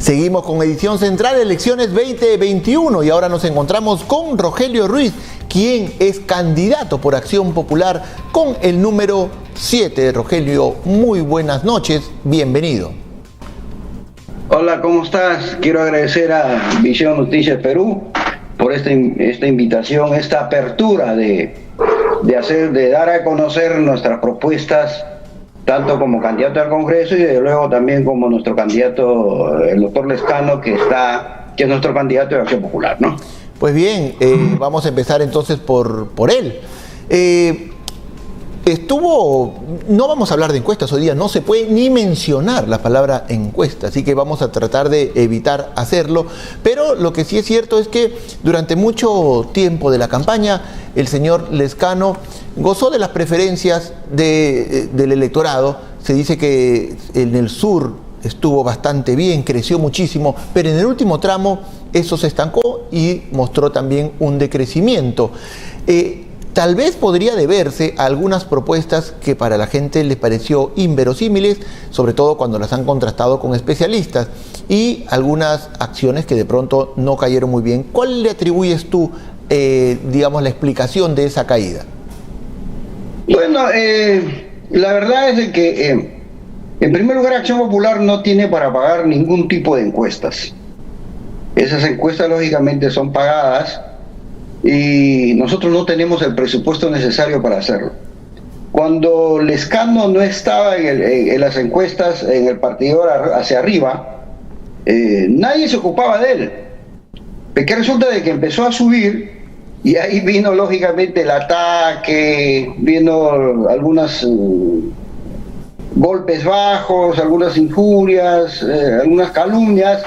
Seguimos con edición central, elecciones 2021, y ahora nos encontramos con Rogelio Ruiz, quien es candidato por Acción Popular con el número 7. Rogelio, muy buenas noches, bienvenido. Hola, ¿cómo estás? Quiero agradecer a Visión Noticias Perú por esta invitación, esta apertura de dar a conocer nuestras propuestas, tanto como candidato al Congreso y desde luego también como nuestro candidato, el doctor Lescano, que es nuestro candidato de Acción Popular, ¿no? Pues bien, vamos a empezar entonces por él. No vamos a hablar de encuestas hoy día, no se puede ni mencionar la palabra encuesta, así que vamos a tratar de evitar hacerlo, pero lo que sí es cierto es que durante mucho tiempo de la campaña el señor Lescano gozó de las preferencias del electorado. Se dice que en el sur estuvo bastante bien, creció muchísimo, pero en el último tramo eso se estancó y mostró también un decrecimiento. Tal vez podría deberse a algunas propuestas que para la gente les pareció inverosímiles, sobre todo cuando las han contrastado con especialistas, y algunas acciones que de pronto no cayeron muy bien. ¿Cuál le atribuyes tú, digamos, la explicación de esa caída? Bueno, la verdad es de que, en primer lugar, Acción Popular no tiene para pagar ningún tipo de encuestas. Esas encuestas, lógicamente, son pagadas, y nosotros no tenemos el presupuesto necesario para hacerlo. Cuando Lescano no estaba en las encuestas, en el partidor hacia arriba, nadie se ocupaba de él. Porque resulta de que empezó a subir, y ahí vino lógicamente el ataque, vino algunos golpes bajos, algunas injurias, algunas calumnias,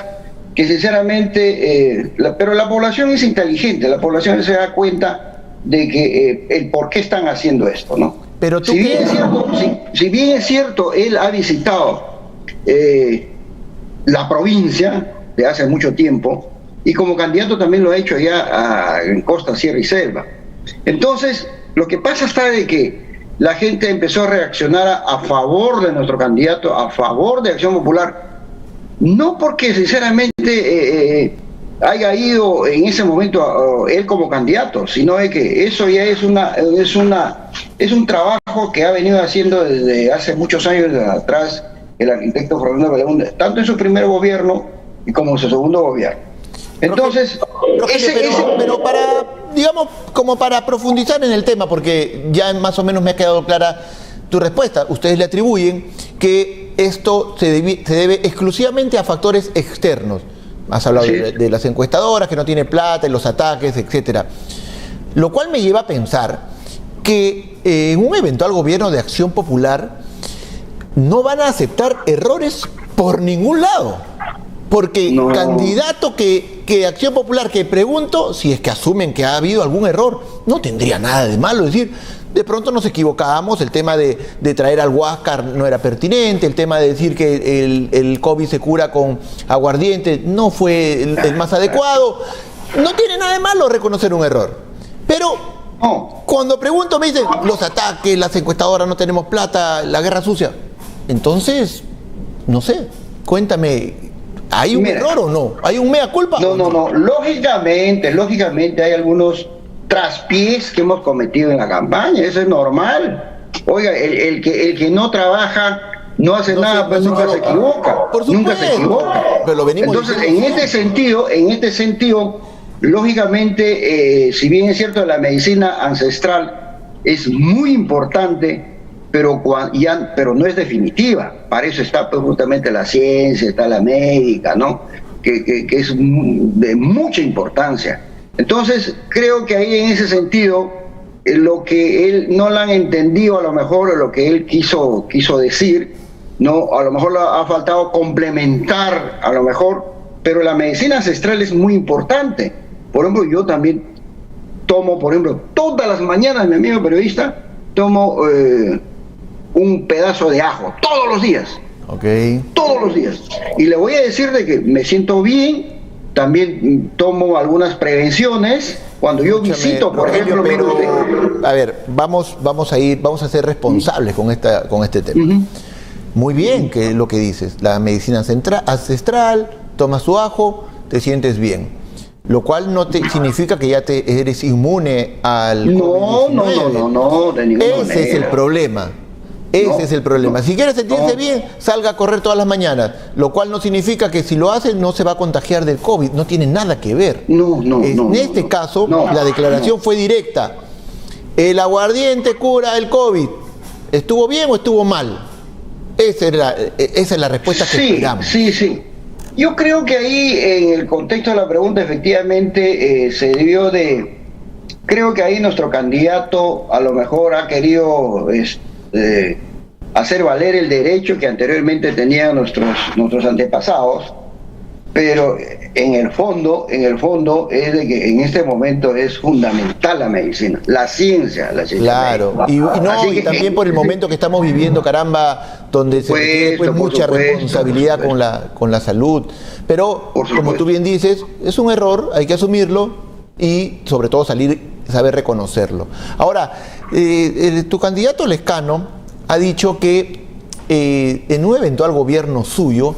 que sinceramente, pero la población es inteligente, la población se da cuenta de que el por qué están haciendo esto, ¿no? Pero tú si bien es cierto, él ha visitado la provincia de hace mucho tiempo, y como candidato también lo ha hecho allá en Costa, Sierra y Selva. Entonces, lo que pasa está de que la gente empezó a reaccionar a favor de nuestro candidato, a favor de Acción Popular, no porque sinceramente haya ido en ese momento él como candidato, sino de que eso ya es un trabajo que ha venido haciendo desde hace muchos años atrás el arquitecto Fernando Belaúnde, tanto en su primer gobierno y como en su segundo gobierno. Entonces, pero para, digamos, como para profundizar en el tema, porque ya más o menos me ha quedado clara tu respuesta, ustedes le atribuyen que esto se debe exclusivamente a factores externos. Has hablado de las encuestadoras, que no tiene plata, y los ataques, etcétera. Lo cual me lleva a pensar que en un eventual gobierno de Acción Popular no van a aceptar errores por ningún lado. Porque no. Candidato que Acción Popular, que pregunto, si es que asumen que ha habido algún error, no tendría nada de malo. Es decir, de pronto nos equivocamos, el tema de traer al Huáscar no era pertinente, el tema de decir que el COVID se cura con aguardiente no fue el más adecuado. No tiene nada de malo reconocer un error. Pero cuando pregunto me dicen, los ataques, las encuestadoras, no tenemos plata, la guerra sucia. Entonces, no sé, cuéntame, ¿hay un error o no? ¿Hay un mea culpa? No. Lógicamente hay algunos traspiés que hemos cometido en la campaña, eso es normal. Oiga, el que no trabaja, no hace nada, pues nunca se equivoca. Nunca se equivoca. Pero lo venimos Entonces, en este sentido, lógicamente, si bien es cierto, la medicina ancestral es muy importante, pero no es definitiva. Para eso está pues, justamente la ciencia, está la médica, ¿no? Que es de mucha importancia. Entonces, creo que ahí en ese sentido, lo que él no lo han entendido a lo mejor, o lo que él quiso decir, no, a lo mejor le ha faltado complementar, a lo mejor, pero la medicina ancestral es muy importante. Por ejemplo, yo también tomo, todas las mañanas, mi amigo periodista, tomo un pedazo de ajo, todos los días. Okay. Todos los días. Y le voy a decir de que me siento bien. También tomo algunas prevenciones cuando yo visito, por ejemplo. A ver, vamos a ser responsables con este tema. Muy bien que lo que dices, la medicina ancestral, tomas tu ajo, te sientes bien. Lo cual no te significa que ya eres inmune al COVID-19. No, de ninguna manera. Ese es el problema. Ese es el problema. Si quieres sentirse bien, salga a correr todas las mañanas, lo cual no significa que si lo hace no se va a contagiar del COVID, no tiene nada que ver. En este caso, la declaración fue directa. El aguardiente cura el COVID. ¿Estuvo bien o estuvo mal? Esa es la respuesta que esperamos. Sí. Yo creo que ahí, en el contexto de la pregunta, efectivamente se debió de... Creo que ahí nuestro candidato a lo mejor ha querido... hacer valer el derecho que anteriormente tenían nuestros antepasados, pero en el fondo es de que en este momento es fundamental la medicina, la ciencia claro, médica. Y también por el momento que estamos viviendo, caramba, donde se requiere mucha responsabilidad con la salud, pero como tú bien dices, es un error, hay que asumirlo y sobre todo saber reconocerlo. Ahora, tu candidato Lescano ha dicho que en un eventual gobierno suyo,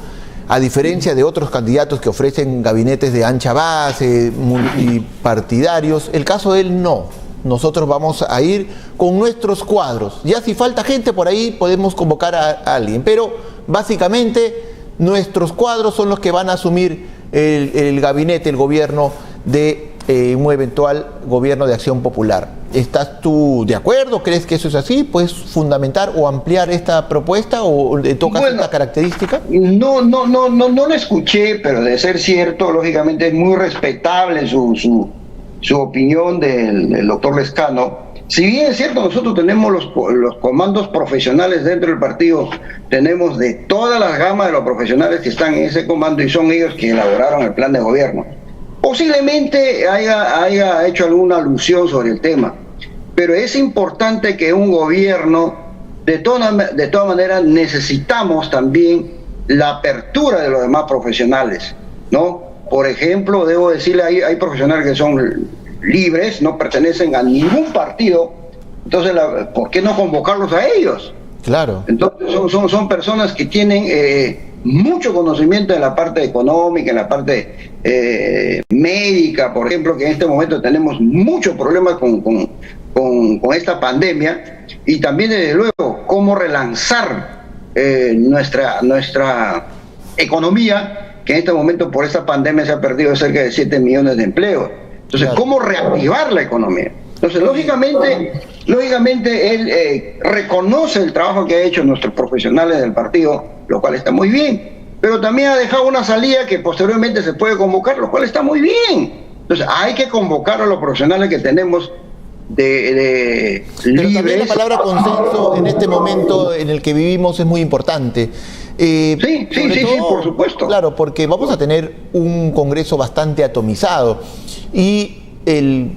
a diferencia de otros candidatos que ofrecen gabinetes de ancha base, multipartidarios, el caso de él no. Nosotros vamos a ir con nuestros cuadros. Ya si falta gente por ahí podemos convocar a alguien, pero básicamente nuestros cuadros son los que van a asumir el gabinete, el gobierno de un eventual gobierno de Acción Popular. ¿Estás tú de acuerdo? ¿Crees que eso es así? ¿Puedes fundamentar o ampliar esta propuesta o tocas esta característica? No lo escuché, pero de ser cierto, lógicamente es muy respetable su opinión del doctor Lescano. Si bien es cierto, nosotros tenemos los comandos profesionales dentro del partido, tenemos de todas las gamas de los profesionales que están en ese comando y son ellos que elaboraron el plan de gobierno. Posiblemente haya hecho alguna alusión sobre el tema, pero es importante que un gobierno, de todas maneras, necesitamos también la apertura de los demás profesionales, ¿no? Por ejemplo, debo decirle, hay profesionales que son libres, no pertenecen a ningún partido, entonces, ¿por qué no convocarlos a ellos? Claro. Entonces son personas que tienen mucho conocimiento en la parte económica, en la parte médica, por ejemplo, que en este momento tenemos muchos problemas con esta pandemia, y también desde luego cómo relanzar nuestra economía, que en este momento por esta pandemia se ha perdido cerca de 7 millones de empleos. Entonces, ¿cómo reactivar la economía? Entonces, lógicamente él reconoce el trabajo que ha hecho nuestros profesionales del partido, lo cual está muy bien, pero también ha dejado una salida que posteriormente se puede convocar, lo cual está muy bien. Entonces, hay que convocar a los profesionales que tenemos pero libres. También la palabra consenso en este momento en el que vivimos es muy importante. Sí, por supuesto. Claro, porque vamos a tener un Congreso bastante atomizado y el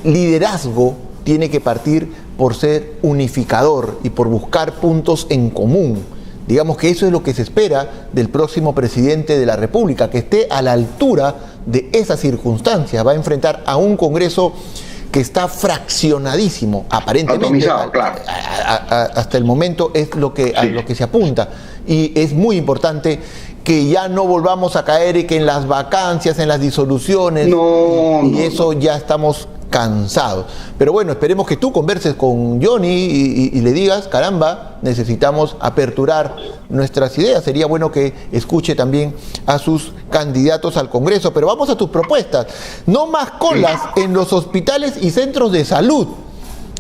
liderazgo tiene que partir por ser unificador y por buscar puntos en común. Digamos que eso es lo que se espera del próximo presidente de la República, que esté a la altura de esas circunstancias. Va a enfrentar a un Congreso que está fraccionadísimo, aparentemente. Atomizado, claro. Hasta el momento es a lo que se apunta. Y es muy importante que ya no volvamos a caer y que en las vacancias, en las disoluciones, eso ya estamos cansados. Pero bueno, esperemos que tú converses con Johnny y le digas, caramba, necesitamos aperturar nuestras ideas. Sería bueno que escuche también a sus candidatos al Congreso. Pero vamos a tus propuestas. No más colas en los hospitales y centros de salud.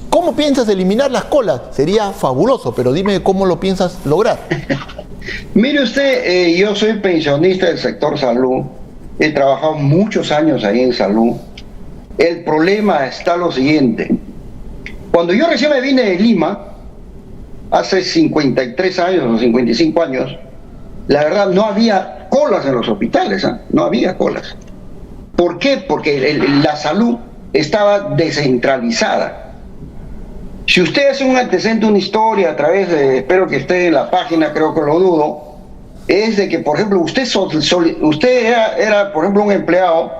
¿Cómo piensas eliminar las colas? Sería fabuloso, pero dime cómo lo piensas lograr. Mire usted, yo soy pensionista del sector salud, he trabajado muchos años ahí en salud. El problema está lo siguiente: cuando yo recién me vine de Lima, hace 53 años o 55 años, la verdad no había colas en los hospitales, no había colas. ¿Por qué? Porque la salud estaba descentralizada. Si usted hace un antecedente, una historia a través de, espero que esté en la página, creo que lo dudo, es de que, por ejemplo, usted era, por ejemplo, un empleado,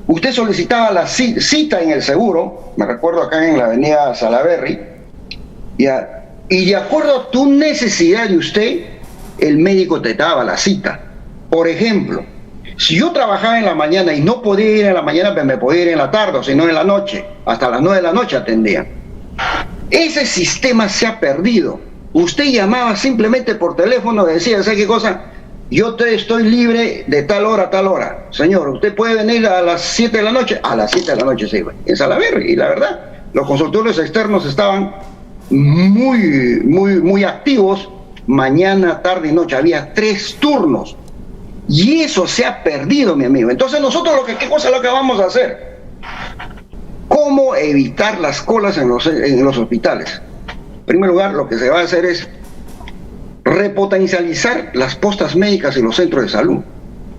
usted solicitaba la cita en el seguro, me recuerdo acá en la avenida Salaberry, y de acuerdo a tu necesidad de usted, el médico te daba la cita. Por ejemplo, Si yo trabajaba en la mañana y no podía ir en la mañana, pues me podía ir en la tarde, o si no en la noche. Hasta las 9 de la noche atendían. Ese sistema se ha perdido. Usted llamaba simplemente por teléfono, decía, ¿sabe qué cosa? Yo estoy libre de tal hora a tal hora. Señor, ¿usted puede venir a las 7 de la noche? A las 7 de la noche se iba en Salaberry. Y la verdad, los consultorios externos estaban muy activos, mañana, tarde y noche. Había 3 turnos. Y eso se ha perdido, mi amigo. Entonces nosotros, ¿qué cosa es lo que vamos a hacer? ¿Cómo evitar las colas en los hospitales? En primer lugar, lo que se va a hacer es repotencializar las postas médicas y los centros de salud.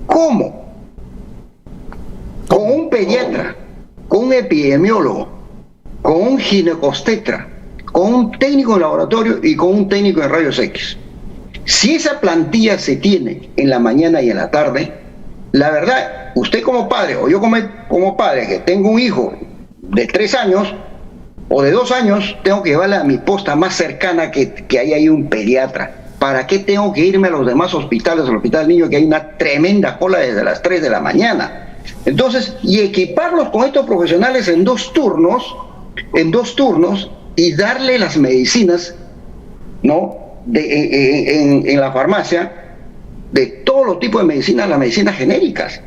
¿Cómo? Con un pediatra, con un epidemiólogo, con un ginecobstetra, con un técnico en laboratorio y con un técnico en rayos X. Si esa plantilla se tiene en la mañana y en la tarde, la verdad, usted como padre, o yo como padre, que tengo un hijo de 3 años o de 2 años, tengo que llevarle a mi posta más cercana que hay ahí un pediatra. ¿Para qué tengo que irme a los demás hospitales, al hospital del niño, que hay una tremenda cola desde las 3 de la mañana? Entonces, y equiparlos con estos profesionales en dos turnos, y darle las medicinas, ¿no? En la farmacia, de todos los tipos de medicinas, las medicinas genéricas.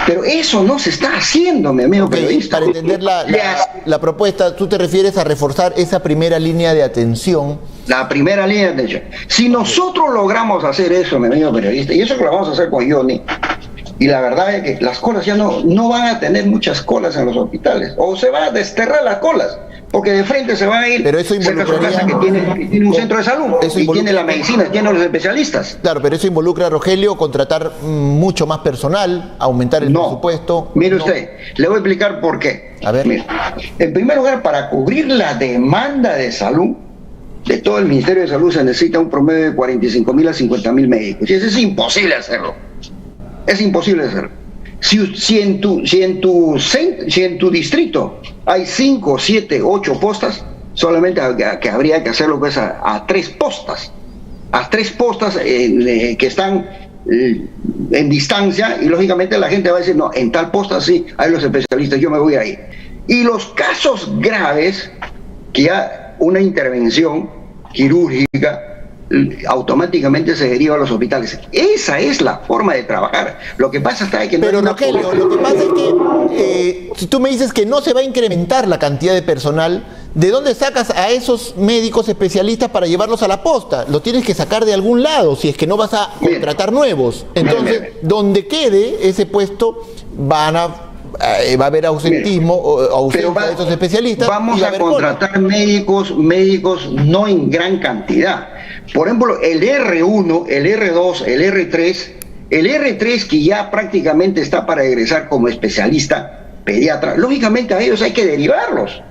Pero eso no se está haciendo, mi amigo periodista. Para entender la propuesta, tú te refieres a reforzar esa primera línea de atención. La primera línea de atención. Si nosotros logramos hacer eso, mi amigo periodista, y eso que lo vamos a hacer con Johnny, y la verdad es que las colas ya no van a tener muchas colas en los hospitales, o se van a desterrar las colas, porque de frente se van a ir. Pero eso cerca de su casa que tiene un centro de salud, y tiene la medicina, tiene los especialistas. Claro, pero eso involucra, Rogelio, contratar mucho más personal, aumentar el presupuesto. Mire usted, le voy a explicar por qué. A ver. Mire, en primer lugar, para cubrir la demanda de salud de todo el Ministerio de Salud se necesita un promedio de 45.000 a 50.000 médicos, y eso es imposible hacerlo. Es imposible hacerlo. Si en tu distrito hay 5, 7, 8 postas, solamente que habría que hacerlo pues a 3 postas. A 3 postas que están en distancia, y lógicamente la gente va a decir, no, en tal posta sí, hay los especialistas, yo me voy ahí. Y los casos graves, que ya una intervención quirúrgica automáticamente se deriva a los hospitales. Esa es la forma de trabajar. Lo que pasa es que no. Pero Rogelio, lo que pasa es que si tú me dices que no se va a incrementar la cantidad de personal, ¿de dónde sacas a esos médicos especialistas para llevarlos a la posta? Lo tienes que sacar de algún lado, si es que no vas a contratar nuevos. Entonces, donde quede ese puesto, va a haber ausentismo o ausencia de esos especialistas. Vamos a contratar médicos no en gran cantidad. Por ejemplo, el R1, el R2, el R3 que ya prácticamente está para egresar como especialista pediatra, lógicamente a ellos hay que derivarlos.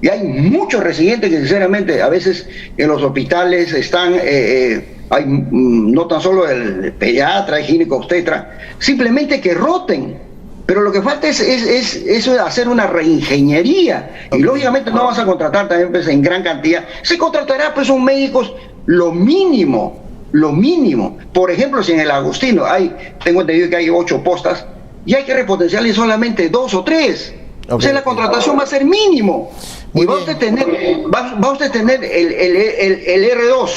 Y hay muchos residentes que sinceramente a veces en los hospitales están, hay no tan solo el pediatra, el ginecobstetra, simplemente que roten. Pero lo que falta es hacer una reingeniería. Y lógicamente no vas a contratar también pues, en gran cantidad. Se contratará pues un médicos lo mínimo. Por ejemplo, si en el Agustino tengo entendido que hay 8 postas, y hay que repotenciarle solamente 2 o 3. O sea, la contratación va a ser mínimo. Y va usted a tener el R2,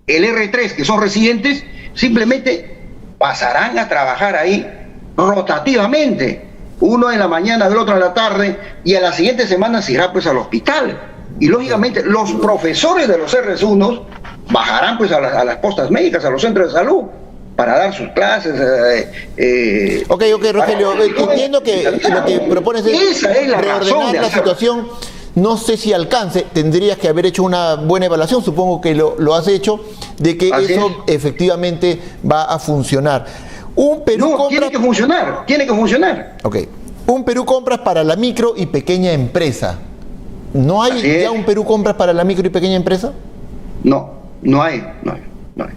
el R3, que son residentes, simplemente pasarán a trabajar ahí rotativamente, uno en la mañana, el otro en la tarde, y a la siguiente semana se irá pues al hospital. Y lógicamente los profesores de los R1 bajarán pues a las postas médicas, a los centros de salud, para dar sus clases. Ok, Rogelio, entiendo que lo que propones es reordenar la situación. No sé si alcance, tendrías que haber hecho una buena evaluación, supongo que lo has hecho, de que eso efectivamente va a funcionar. Tiene que funcionar. Ok. Un Perú Compras para la micro y pequeña empresa. ¿No hay ya un Perú Compras para la micro y pequeña empresa? No hay.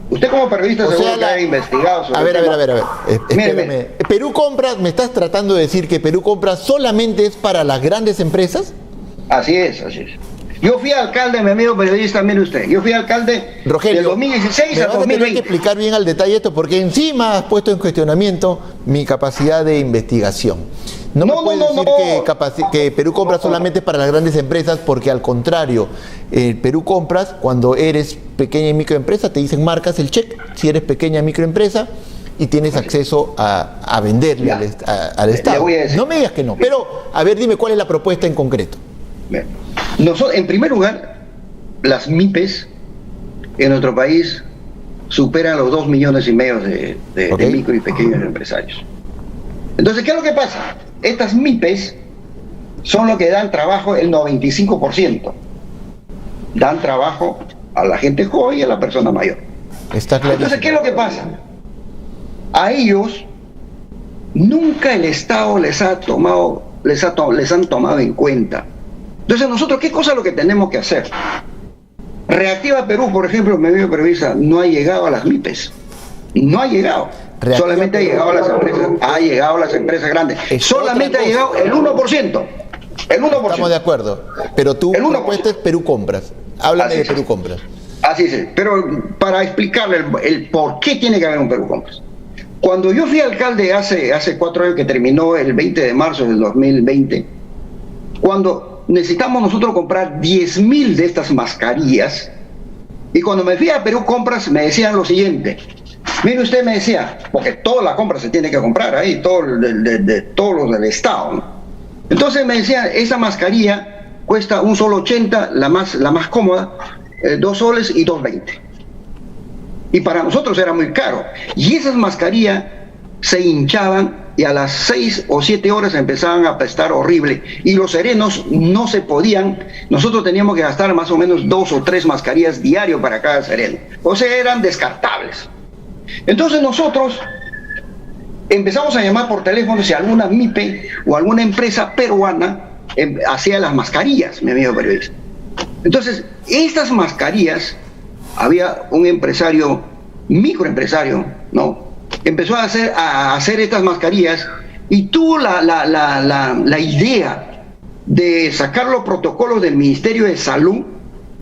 Usted como periodista seguro que ha investigado sobre A ver. Espérame. Perú Compras, ¿me estás tratando de decir que Perú Compras solamente es para las grandes empresas? Así es. Yo fui alcalde, mi amigo periodista, mire usted, yo fui alcalde Rogelio, del 2016 a 2020. Tener que explicar bien al detalle esto, porque encima has puesto en cuestionamiento mi capacidad de investigación. No me puedes decir que Perú Compras solamente es para las grandes empresas, porque al contrario, Perú Compras, cuando eres pequeña y microempresa, te dicen marcas el cheque, si eres pequeña microempresa, y tienes acceso a venderle al Estado. No me digas que no, pero a ver, dime cuál es la propuesta en concreto. Nosotros, en primer lugar, las MIPES en nuestro país superan los 2,5 millones de micro y pequeños empresarios. Entonces, ¿qué es lo que pasa? Estas MIPES son los que dan trabajo el 95%. Dan trabajo a la gente joven y a la persona mayor. Está claro. Entonces, ¿qué es lo que pasa? A ellos nunca el Estado les han tomado en cuenta. Entonces nosotros, ¿qué cosa es lo que tenemos que hacer? Reactiva Perú, por ejemplo, mi amigo periodista, no ha llegado a las MIPES. No ha llegado. Solamente ha llegado a las empresas. Ha llegado a las empresas grandes. Solamente ha llegado el 1%. El 1%. Estamos de acuerdo. Pero tu propuesta es Perú Compras. Háblame de Perú Compras. Así es. Pero para explicarle el por qué tiene que haber un Perú Compras. Cuando yo fui alcalde hace 4 años, que terminó el 20 de marzo del 2020, cuando necesitamos nosotros comprar 10,000 de estas mascarillas, y cuando me fui a Perú Compras me decían lo siguiente: mire usted, me decía, porque toda la compra se tiene que comprar ahí, todos los del Estado, ¿no? Entonces me decían, esa mascarilla cuesta un solo 80, la más cómoda, 2 soles y 2.20. Y para nosotros era muy caro. Y esas mascarillas se hinchaban y a las 6 o 7 horas empezaban a apestar horrible. Y los serenos no se podían. Nosotros teníamos que gastar más o menos 2 o 3 mascarillas diario para cada sereno. O sea, eran descartables. Entonces nosotros empezamos a llamar por teléfono si alguna MIPE o alguna empresa peruana hacía las mascarillas, mi amigo periodista. Entonces, estas mascarillas, había un empresario, microempresario, ¿no? Empezó a hacer estas mascarillas y tuvo la idea de sacar los protocolos del Ministerio de Salud,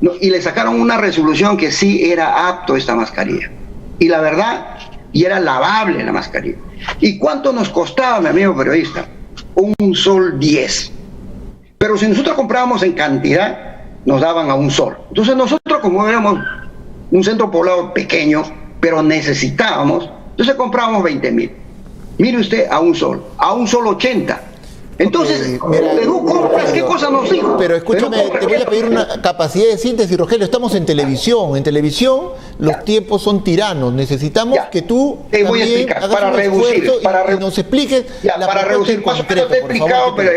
¿no? Y le sacaron una resolución que sí era apto esta mascarilla. Y la verdad, y era lavable la mascarilla. ¿Y cuánto nos costaba, mi amigo periodista? 1 sol 10. Pero si nosotros comprábamos en cantidad, nos daban a 1 sol. Entonces nosotros, como éramos un centro poblado pequeño, pero necesitábamos, entonces comprábamos 20,000. Mire usted, a 1 sol, a 1 sol 80. Entonces, Perú Compras, ¿qué cosa nos dijo? Pero escúchame, te voy a pedir una capacidad de síntesis, Rogelio. Estamos en televisión. En televisión los tiempos son tiranos. Necesitamos que tú te voy a explicar, para reducir, y nos expliques la para reducir. Más o menos te he explicado, pero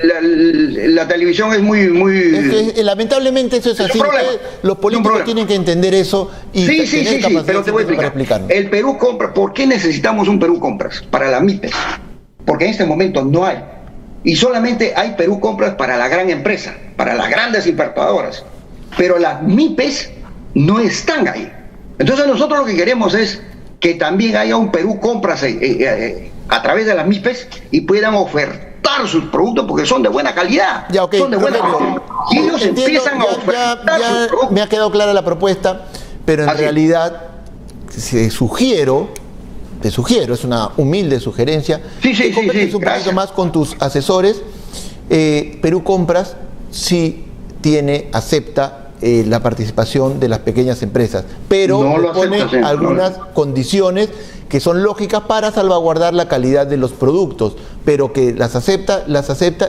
la televisión es muy... lamentablemente eso es así. Los políticos tienen que entender eso y sí, pero te voy a explicar. El Perú Compras, ¿por qué necesitamos un Perú Compras? Para la MIPES. Porque en este momento no hay. Y solamente hay Perú Compras para la gran empresa, para las grandes importadoras. Pero las MIPES no están ahí. Entonces nosotros lo que queremos es que también haya un Perú Compras a través de las MIPES y puedan ofertar sus productos porque son de buena calidad. Son de buena calidad. Y ellos empiezan a ofertar sus productos. Me ha quedado clara la propuesta, pero en realidad te sugiero, es una humilde sugerencia, que compartes un poquito más con tus asesores. Perú Compras sí acepta la participación de las pequeñas empresas, pero no pone algunas condiciones que son lógicas para salvaguardar la calidad de los productos, pero que las acepta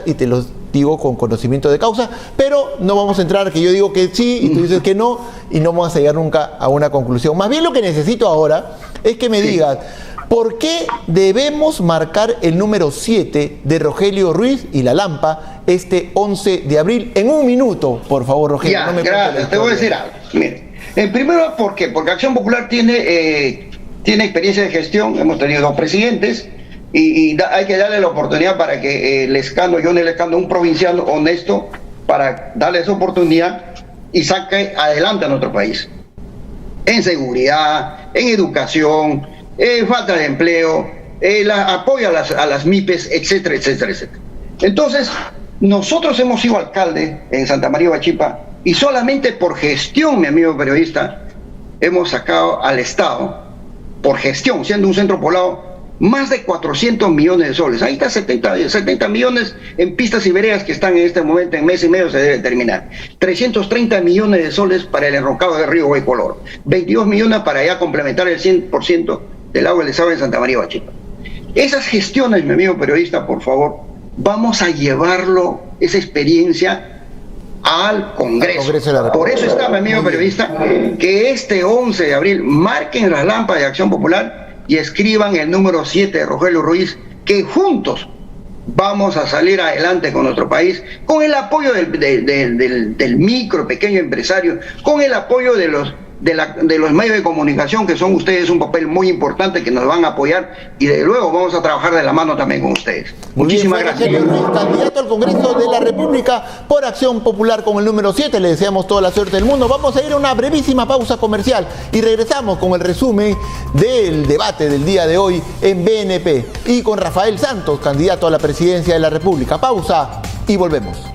y te los digo con conocimiento de causa, pero no vamos a entrar que yo digo que sí y tú dices que no, y no vamos a llegar nunca a una conclusión. Más bien lo que necesito ahora es que me digas, ¿por qué debemos marcar el número 7 de Rogelio Ruiz y la Lampa este 11 de abril? En 1 minuto, por favor, Rogelio. Ya, gracias. Te voy a decir algo. Mire, primero, ¿por qué? Porque Acción Popular tiene experiencia de gestión. Hemos tenido 2 presidentes y hay que darle la oportunidad para que Johnny Lescano, un provinciano honesto, para darle esa oportunidad y saque adelante a nuestro país. En seguridad, en educación, falta de empleo, apoyo a las MIPES, etcétera, etcétera, etcétera. Entonces, nosotros hemos sido alcalde en Santa María Huachipa Y solamente por gestión, mi amigo periodista, hemos sacado al Estado, por gestión, siendo un centro poblado, más de 400 millones de soles. Ahí está 70 millones en pistas y veredas que están en este momento, en mes y medio se debe terminar. 330 millones de soles para el enrocado del río Guaycolor. 22 millones para ya complementar el 100% del agua del desagüe en Santa María Huachipa. Esas gestiones, mi amigo periodista, por favor, vamos a llevarlo, esa experiencia, al Congreso. Por eso está, mi amigo periodista, que este 11 de abril marquen las lámparas de Acción Popular y escriban el número 7 de Rogelio Ruiz, que juntos vamos a salir adelante con nuestro país, con el apoyo del micro, pequeño empresario, con el apoyo de los medios de comunicación, que son ustedes un papel muy importante, que nos van a apoyar, y de luego vamos a trabajar de la mano también con ustedes. Muchísimas gracias. Ruiz, candidato al Congreso de la República por Acción Popular con el número 7. Le deseamos toda la suerte del mundo. Vamos a ir a una brevísima pausa comercial y regresamos con el resumen del debate del día de hoy en BNP y con Rafael Santos, candidato a la presidencia de la República. Pausa y volvemos.